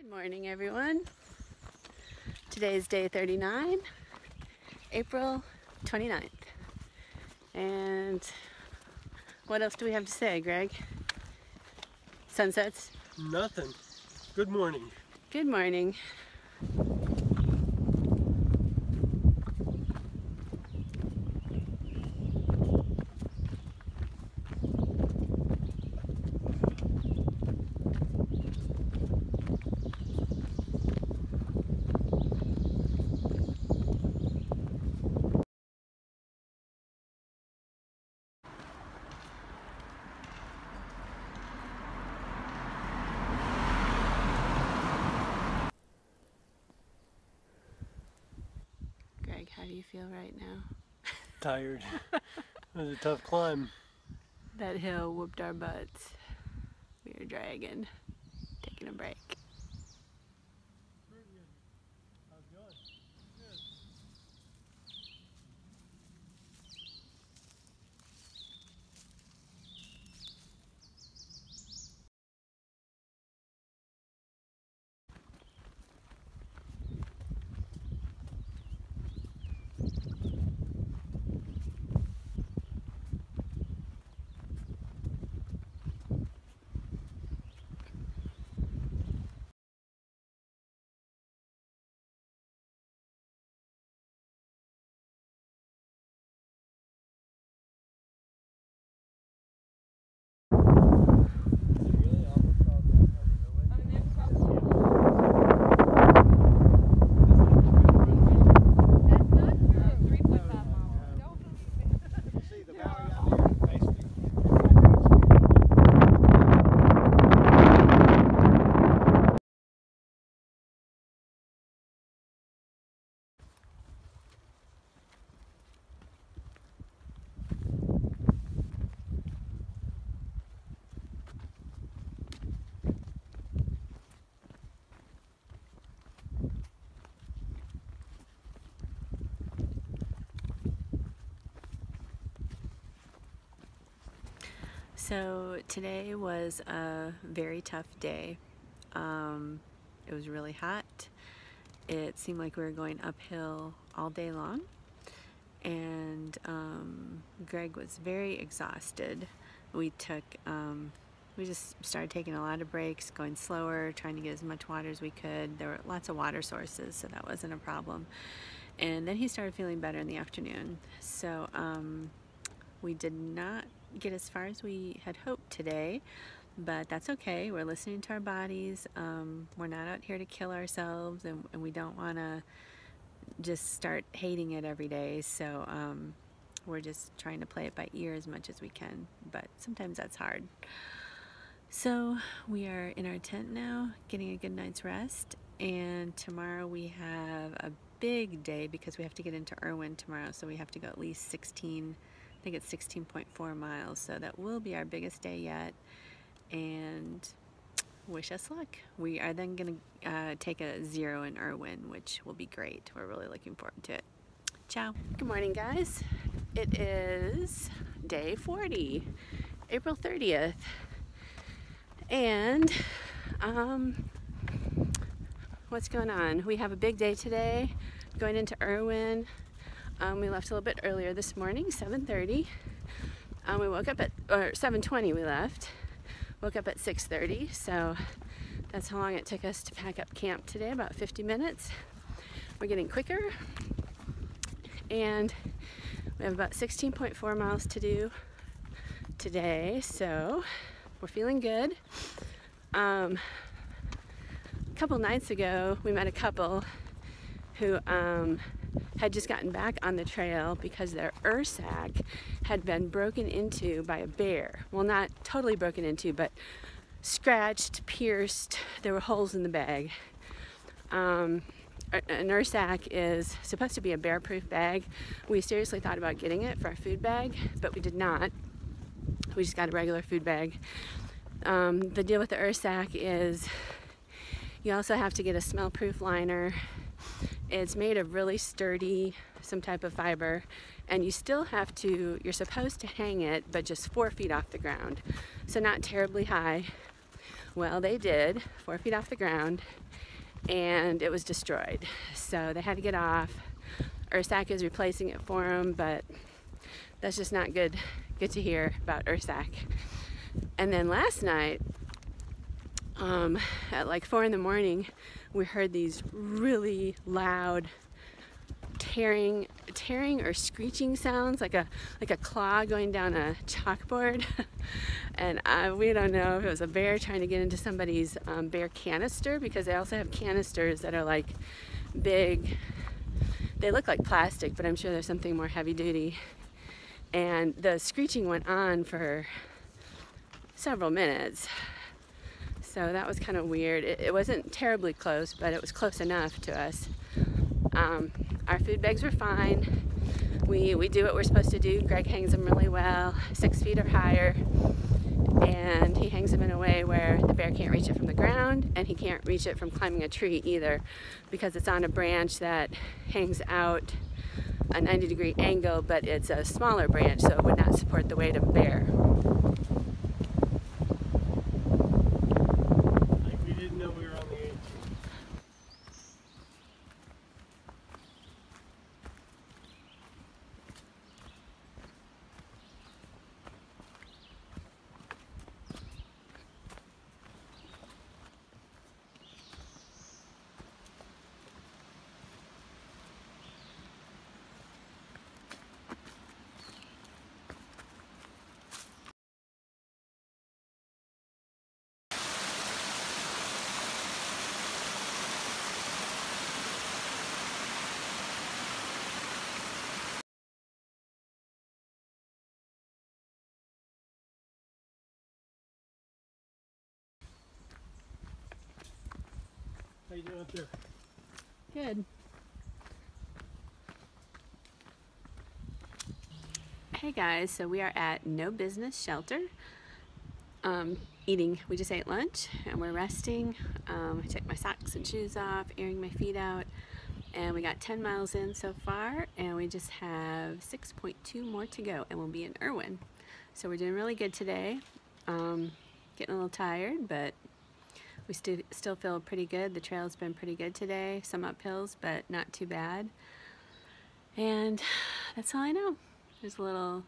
Good morning, everyone. Today is day 39, April 29th. And what else do we have to say, Greg? Sunsets? Nothing. Good morning. Good morning. Greg, how do you feel right now? Tired. It was a tough climb. That hill whooped our butts. We were dragging, taking a break. How's it going? Good. So today was a very tough day. It was really hot. It seemed like we were going uphill all day long, and Greg was very exhausted. We just started taking a lot of breaks, going slower, trying to get as much water as we could. There were lots of water sources, so that wasn't a problem. And then he started feeling better in the afternoon. So we did not get as far as we had hoped today, but that's okay. We're listening to our bodies. We're not out here to kill ourselves, and we don't want to just start hating it every day. So we're just trying to play it by ear as much as we can, but sometimes that's hard. So we are in our tent now, getting a good night's rest, and tomorrow we have a big day because we have to get into Erwin tomorrow, so we have to go at least 16, I think it's 16.4 miles, so that will be our biggest day yet, and wish us luck. We are then going to take a 0 in Erwin, which will be great. We're really looking forward to it. Ciao. Good morning, guys. It is day 40, April 30th, and what's going on? We have a big day today, going into Erwin. We left a little bit earlier this morning, 7:30. We woke up at, or 7:20 we left. Woke up at 6:30, so that's how long it took us to pack up camp today, about 50 minutes. We're getting quicker, and we have about 16.4 miles to do today, so we're feeling good. A couple nights ago, we met a couple who had just gotten back on the trail because their sack had been broken into by a bear. Well, not totally broken into, but scratched, pierced. There were holes in the bag. An sack is supposed to be a bear-proof bag. We seriously thought about getting it for our food bag, but we did not. We just got a regular food bag. The deal with the sack is you also have to get a smell-proof liner. It's made of really sturdy, some type of fiber, and you still have to, you're supposed to hang it, but just 4 feet off the ground, so not terribly high. Well, they did, 4 feet off the ground, and it was destroyed. So they had to get off. Ursac is replacing it for them, but that's just not good to hear about Ursac. And then last night, at like 4 in the morning, we heard these really loud tearing or screeching sounds, like a claw going down a chalkboard. And we don't know if it was a bear trying to get into somebody's bear canister, because they also have canisters that are like big. They look like plastic, but I'm sure there's something more heavy duty. And the screeching went on for several minutes. So that was kind of weird. It wasn't terribly close, but it was close enough to us. Our food bags were fine. We do what we're supposed to do. Greg hangs them really well, 6 feet or higher. And he hangs them in a way where the bear can't reach it from the ground, and he can't reach it from climbing a tree either, because it's on a branch that hangs out a 90-degree angle, but it's a smaller branch, so it would not support the weight of a bear. Like we didn't know we were on the 18th. How you doing up there? Good. Hey guys, so we are at No Business Shelter. We just ate lunch and we're resting. I took my socks and shoes off, airing my feet out, and we got 10 miles in so far, and we just have 6.2 more to go, and we'll be in Erwin. So we're doing really good today. Getting a little tired, but we still feel pretty good. The trail's been pretty good today. Some uphills, but not too bad. And that's all I know. There's a little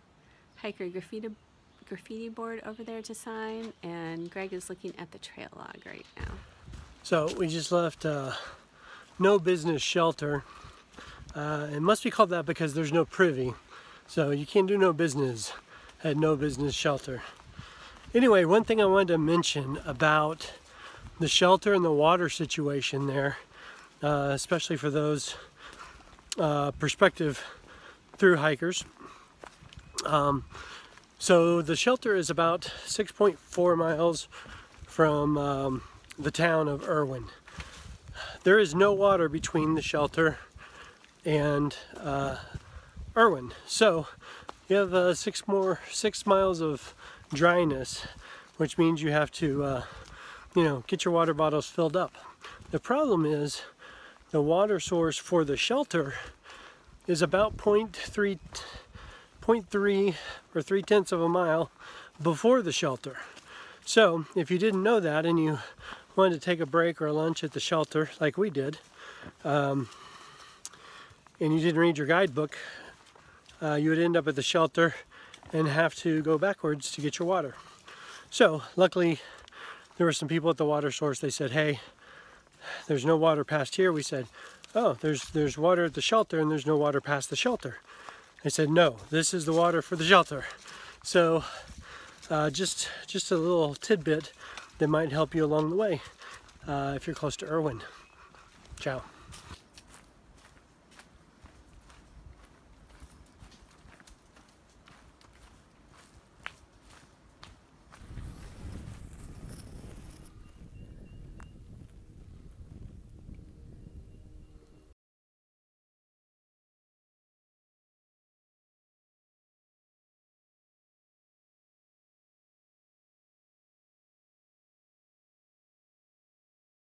hiker graffiti board over there to sign, and Greg is looking at the trail log right now. So we just left No Business Shelter. It must be called that because there's no privy. So you can't do no business at No Business Shelter. Anyway, one thing I wanted to mention about the shelter and the water situation there, especially for those prospective through hikers. So the shelter is about 6.4 miles from the town of Erwin. There is no water between the shelter and Erwin. So you have 6 miles of dryness, which means you have to get your water bottles filled up. The problem is the water source for the shelter is about 0.3 or 0.3 of a mile before the shelter. So if you didn't know that and you wanted to take a break or a lunch at the shelter like we did, and you didn't read your guidebook, you would end up at the shelter and have to go backwards to get your water. So luckily there were some people at the water source. They said, hey, there's no water past here. We said, oh, there's water at the shelter and there's no water past the shelter. They said, no, this is the water for the shelter. So just a little tidbit that might help you along the way if you're close to Erwin. Ciao.